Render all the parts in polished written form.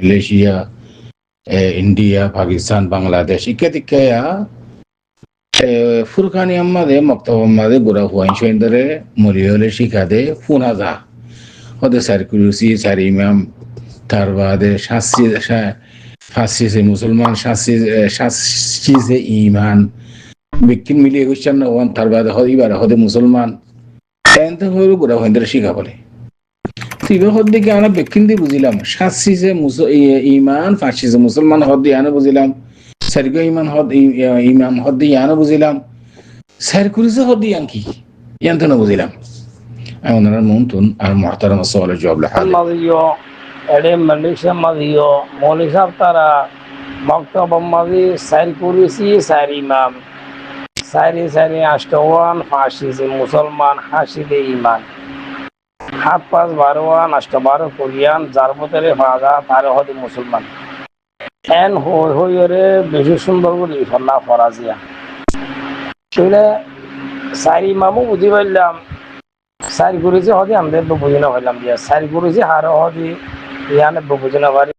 Malaysia, India, Pakistan, Bangladesh ইত্যাদিকেয়া ফুরকানি আম্মাদে মক্তব আম্মাদে গোড়া হুয়াইন সৈন্দরে মরিয়লে শিখাদে ফুনাজা হদে সারকুলুসি সার ইমাম তার বাদে ফাঁসি সে মুসলমান শাসি সে ইমান বিকিন মিলিয়ে গুছান ওয়ান তার বাদে ইবার হদে মুসলমান এনতে হইল গোড়া হুয়াইন্দরে শিখা বলে তিবে হদ্দিকে আমরা বিকিন দিয়ে বুঝিলাম শাসি সে ইমান ফাঁসি সে মুসলমান হদ্দি আনে বুঝিলাম সারগো ইমান ইমাম হদ্দি আনে বুঝিলাম সারকুলুসি হদ্দি আনকি ইয়ানতে না বুঝিলাম আমি ওনার মন্তন আর মুহতারাম সওয়ালের জবাব লাহালে এডে মালয়েশিয়া মাদিও মৌলী সাহেব তারা মক্তব মাদি সাইর করেছি সাইর ইমাম সাইরি আষ্টওয়ান ফাঁসি যে মুসলমান হাসি দে ইমান 7-5-12 আষ্ট-12 কোরিয়ান যার মধ্যে ফাজা তার হদি মুসলমান এন হইরে বেশি সুন্দর করে ফল্লা ফরাজিয়া সেটা সাইর ইমামও বুঝি পারলাম সাইর করেছি হদি আমাদের বুঝি না পারলাম দিয়া সাইর করেছি হার হদি ইয়ানে বুঝি না পারি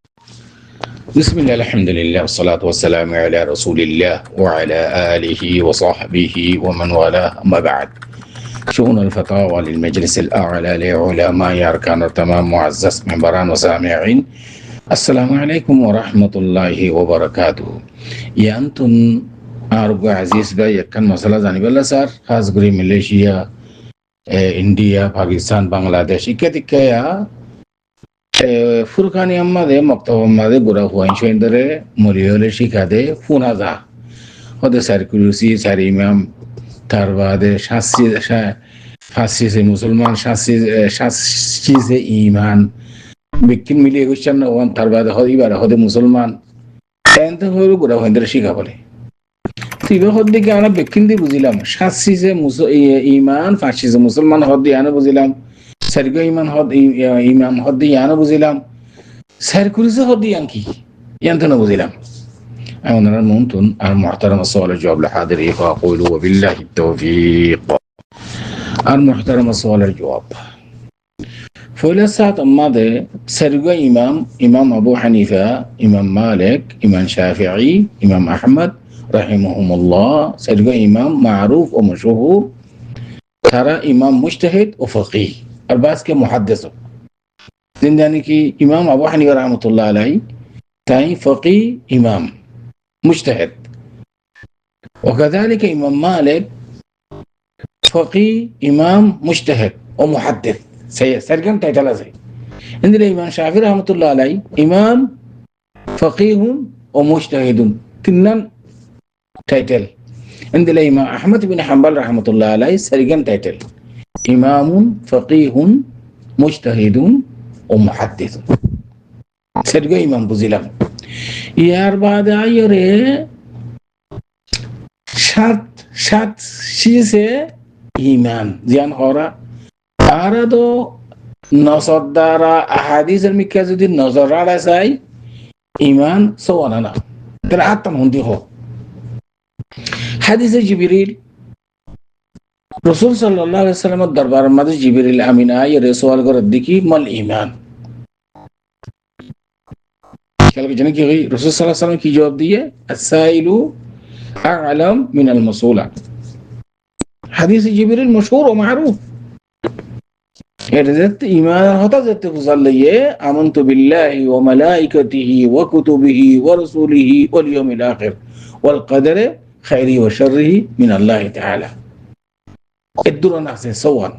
بسم الله الحمد لله والصلاة والسلام على رسول الله وعلى آله وصحبه ومن والاه أما بعد شؤون الفتاوى للمجلس الأعلى لعلماء أركان التمام معزز منبران وسامعين السلام عليكم ورحمة الله وبركاته يانتن أرجو عزيز با يكن مسألة زاني بالله سار خاص قري ماليشيا ইন্ডিয়া, পাকিস্তান, বাংলাদেশ ইত্যাদিকেয়া ফুরকানি আম্মাদে মক্তব আম্মাদে গোড়া হুয়াইন সৈন্দরে মরিয়লে শিখাদে ফুনাজা হদে সারকুলুসি সার ইমাম তার বাদে ফাঁসি সে মুসলমান শাসি সে ইমান বিকিন মিলিয়ে গুছান ওয়ান তার বাদে ইবার হদে মুসলমান এনতে হইল গোড়া হুয়াইন্দরে শিখা বলে তিবে হদ্দিকে আমরা বিকিন দিয়ে বুঝিলাম শাসি সে ইমান ফাঁসি সে মুসলমান হদ্দি আনে বুঝিলাম সারগো ইমাম হদ্দি আনে বুঝিলাম সারকুলুসি হদ্দি আনকি ইয়ানতে না বুঝিলাম আমি ওনার মন্তন আর মুহতারাম সওয়ালের জবাব লাহাদিরি ফাকুলু ওয়াবিল্লাহি তাওফীক আর মুহতারাম সওয়ালের জবাব ফয়লা সাত আম্মাদে সারগো ইমাম আবু হানিফা, ইমাম মালিক, ইমাম শাফিঈ, ইমাম আহমদ রাহিমাহুমুল্লাহ সারগো ইমাম মারুফ ও মশহুর তারা ইমাম মুজতাহিদ ও ফকিহ আর বাস के मुहद्दिस यानी कि इमाम अबू हनीफा रहमतुल्लाह अलैहि ताई फकीह इमाम मुजतहिद وكذلك इमाम मालिक फकीह इमाम मुजतहिद और मुहद्दिस सरगम टाइटल है इंदले इमाम शाफी रहमतुल्लाह अलैहि इमाम फकीह और मुजतहिद तिन्नन टाइटल इंदले इमाम अहमद बिन हंबल रहमतुल्लाह अलैहि सरगम टाइटल इमाम फकीह मुजतहिद ও মুহাদ্দিস সেরগো ইমাম বুঝিলাম ইয়ার বাদ আইরে সাত শিসে ইমান জিয়ান হরা আর তো নসদ্দারা আহাদিসের মিকা যদি নজর রাখা যায় ইমান সোয়ানা না তাহলে আত্ম হন্দি হ হাদিসে জিবরিল রাসূল সাল্লাল্লাহু আলাইহি ওয়াসাল্লামের দরবারের মধ্যে জিবরিল আমিন আইরে সওয়াল করে দেখি মাল ঈমান কালকে জানেন কি রাসূল সাল্লাল্লাহু আলাইহি ওয়াসাল্লাম কি জবাব দিয়ে আস-সাইলু আ'লাম মিন আল-মাসউলা হাদিস জিবরিল মশহুর ও মারুফ এটা যে ঈমান হতা যেতে বুঝাইলে আমানতু বিল্লাহি ওয়া মালাইকাতিহি ওয়া কুতুবিহি ওয়া রাসূলিহি ওয়াল ইয়াউমিল আখির ওয়াল কদরি খাইরি ওয়া শাররিহি মিন আল্লাহি তাআলা الدرون أحسن سوان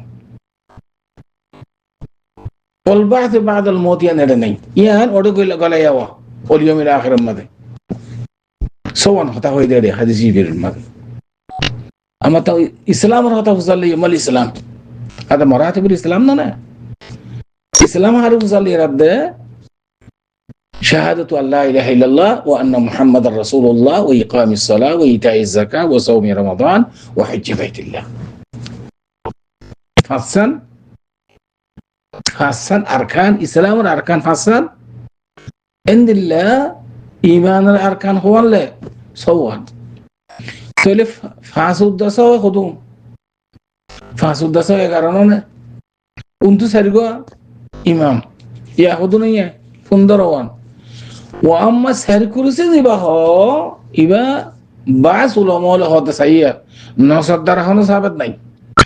والبعث بعد الموت ينهدني يان أدوكي لقالا يوا واليوم الآخر الماضي سوان خطا هو يدري حديث جبريل الماضي أما تو إسلام رخطا فصل لي ما الإسلام هذا مراتب الإسلام نا إسلام هذا فصل لي رد شهادة أن لا إله إلا الله وأن محمد رسول الله وإقام الصلاة وإيتاء الزكاة وصوم رمضان وحج بيت الله حسن أركان إسلام الأركان حسن عند الله إيمان الأركان هو الله سوان تلف فاسود دسوا خدوم فاسود دسوا كارانونه أنتو سرقوا إمام يا خدونه فندروان ও আম্মা সাইকুরুসি দিবা হ ইবা বাস উলামা হতে সাইয়া নসর দ্বারা কোনো সাহাবত নাই,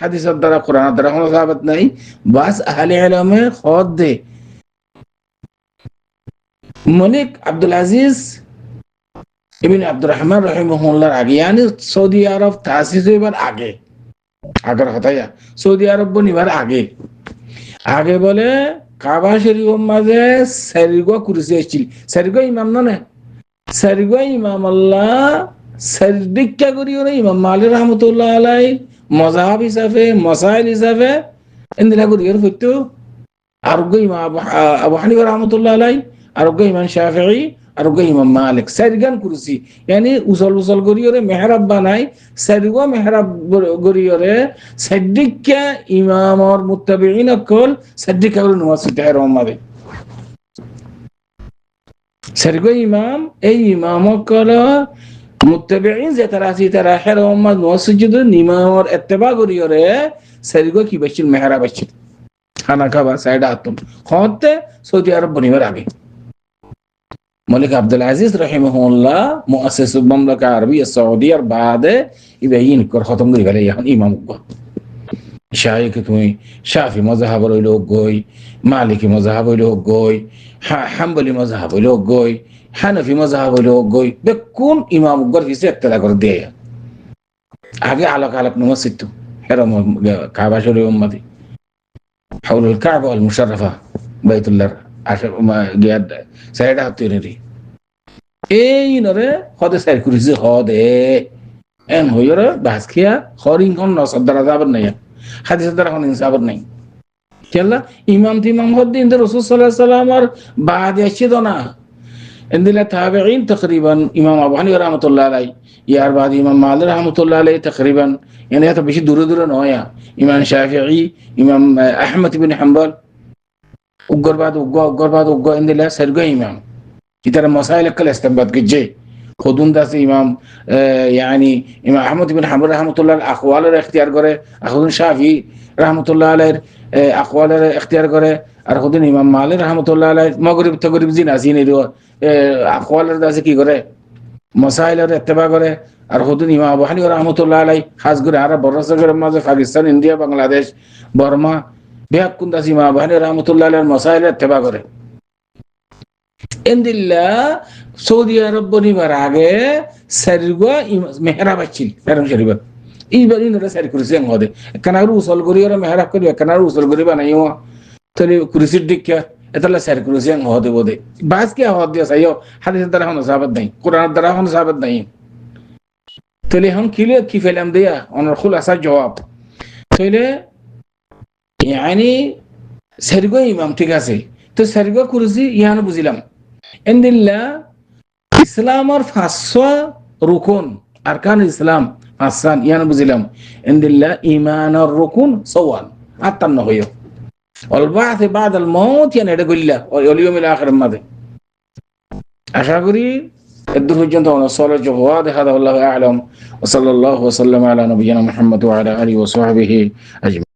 হাদিসের দ্বারা কোরআনের দ্বারা কোনো সাহাবত নাই, বাস আহলে ইলমে হদ দে। মলিক আব্দুল আজিজ ইবনে আব্দুর রহমান রাহিমাহুল্লাহর আগে, यानी সৌদি আরব তাসিস হইবার আগে, আগের কথায়া সৌদি আরব বনিবার আগে আগে বলে কাবা শরীফের মাঝে সারিগো কুরসি আসছিল। সারিগো ইমাম না, সারিগো ইমাম আল্লাহ সারিকা করি ওরে ইমাম মালিক রহমতুল্লাহ আলাই মজাহাব হিসাবে মসাইল হিসাবে এন্দিলা করি ওর হইতো। আরোগ্য ইমাম আবু হানিফা রহমতুল্লাহ আলাই, আরোগ্য ইমাম শাফিঈ, আরোগ্য ইমাম মালিক সারিগান কুরসি, यानी উসল উসল করি ওরে মেহরাব বানাই, সারিগো মেহরাব করি ওরে সাদিকা ইমাম আর মুত্তাবিঈন কল সাদিকা করে নওয়াসিতে রহমাদে সারিগো ইমাম এই ইমাম কল মুত্তাবিঈন যে তারা আছে তারা রহমাদ নওয়াসিদ ইমামর ইত্তেবা করি ওরে সারিগো কি বছিল মেহরাব বছিল খানা খাবা সাইড আতম হতে সৌদি আরব বনিবার আগে। मलिक अब्दुल अजीज रहिमहुल्लाह मुअस्सिस المملكة العربية السعودية بعد يبين كر ختم غير عليه يعني إمام को शायक तुम्हें शाफी मज़हब वाले लोग गोई, मालिकी मज़हब वाले लोग गोई, हम्बली मज़हब वाले लोग गोई, हनफी मज़हब वाले लोग गोई, बेकून इमाम को किसी इत्तला कर दिया आगे आलक आलक नमस्ते हरम काबा शरीफ उम्मती حول الكعبة المشرفة بيت الله عشان ما جاد সাইডা হতেরি এই নরে হদে সাইড করিছে হদে এন হইরে বাসকিয়া হরিং কোন নসদ দ্বারা যাবার নাই, হাদিসের দ্বারা কোন ইনসাফত নাই। কেলা ইমাম তিমাম হদ্দিন রাসূল সাল্লাল্লাহু আলাইহি ওয়াসাল্লাম আর বাদ আসিদ না এন্দিলা তাবেঈন তাকরিবান ইমাম আবু হানিফা রাহমাতুল্লাহ আলাইহি ইয়ার বাদ ইমাম মালিক রাহমাতুল্লাহ আলাইহি তাকরিবান, يعني এত বেশি দূরে দূরে নয়। ইমাম শাফিঈ, ইমাম আহমদ ইবনে হাম্বল उग्र इंदिला सरगो इमाम इतर मसाइल कल इस्तेमाल कीजिए खुदुन दास इमाम यानी इमाम अहमद बिन हंबल रहमतुल्लाह अक़वाल इख्तियार करे, खुदुन शाफी रहमतुल्लाह अलैह अक़वाल इख्तियार करे, और खुदुन इमाम मालिक रहमतुल्लाह अलैह मगरिब तगरिब जिन आसीने रो अक़वाल दास की करे मसाइल इत्तेबा करे, और खुदुन इमाम अबू हनीफा रहमतुल्लाह अलैह खास करे अरब बरसगर माज़े पाकिस्तान इंडिया बांग्लादेश बर्मा बेहकुन दास इमाम अबू हनीफा रहमतुल्लाह अलैह मसाइल इत्तेबा करे। इंदिल्ला सऊदी अरब बनिবার আগে সারিগো মেহরাব আছিল হারাম শরীফ এইবার ইনরা সারি কুরসি হদে কানারু উসল করি আর মেহরাব করি কানারু উসল করি বানাইও তলে কুরসির দিকে এতলা সারি কুরসি হদে বদে বাস কি হদ দিয়া সাইও হাদিসের দ্বারা কোনো সাহাবত নাই, কোরআনের দ্বারা কোনো সাহাবত নাই। তলে हम क्लियर की ফেলাম দিয়া অনর খুলাসা জবাব তলে يعني সারিগো ইমাম ঠিক আছে তো সারিগো কুরসি ইয়ানো বুঝিলাম এন্দিল্লা ইসলামের 500 রুকুন আরকান ইসলাম আসান ইয়ানো বুঝিলাম এন্দিল্লা ঈমানের রুকুন সওয়াল আতান্ন হইও والبعث بعد الموت يعني এটা কইলা واليوم الاخر মাঝে আশা করি এদুর পর্যন্ত সওয়ালের জবাব هذا والله اعلم وصلى الله وسلم على نبينا محمد وعلى اله وصحبه اجمعين।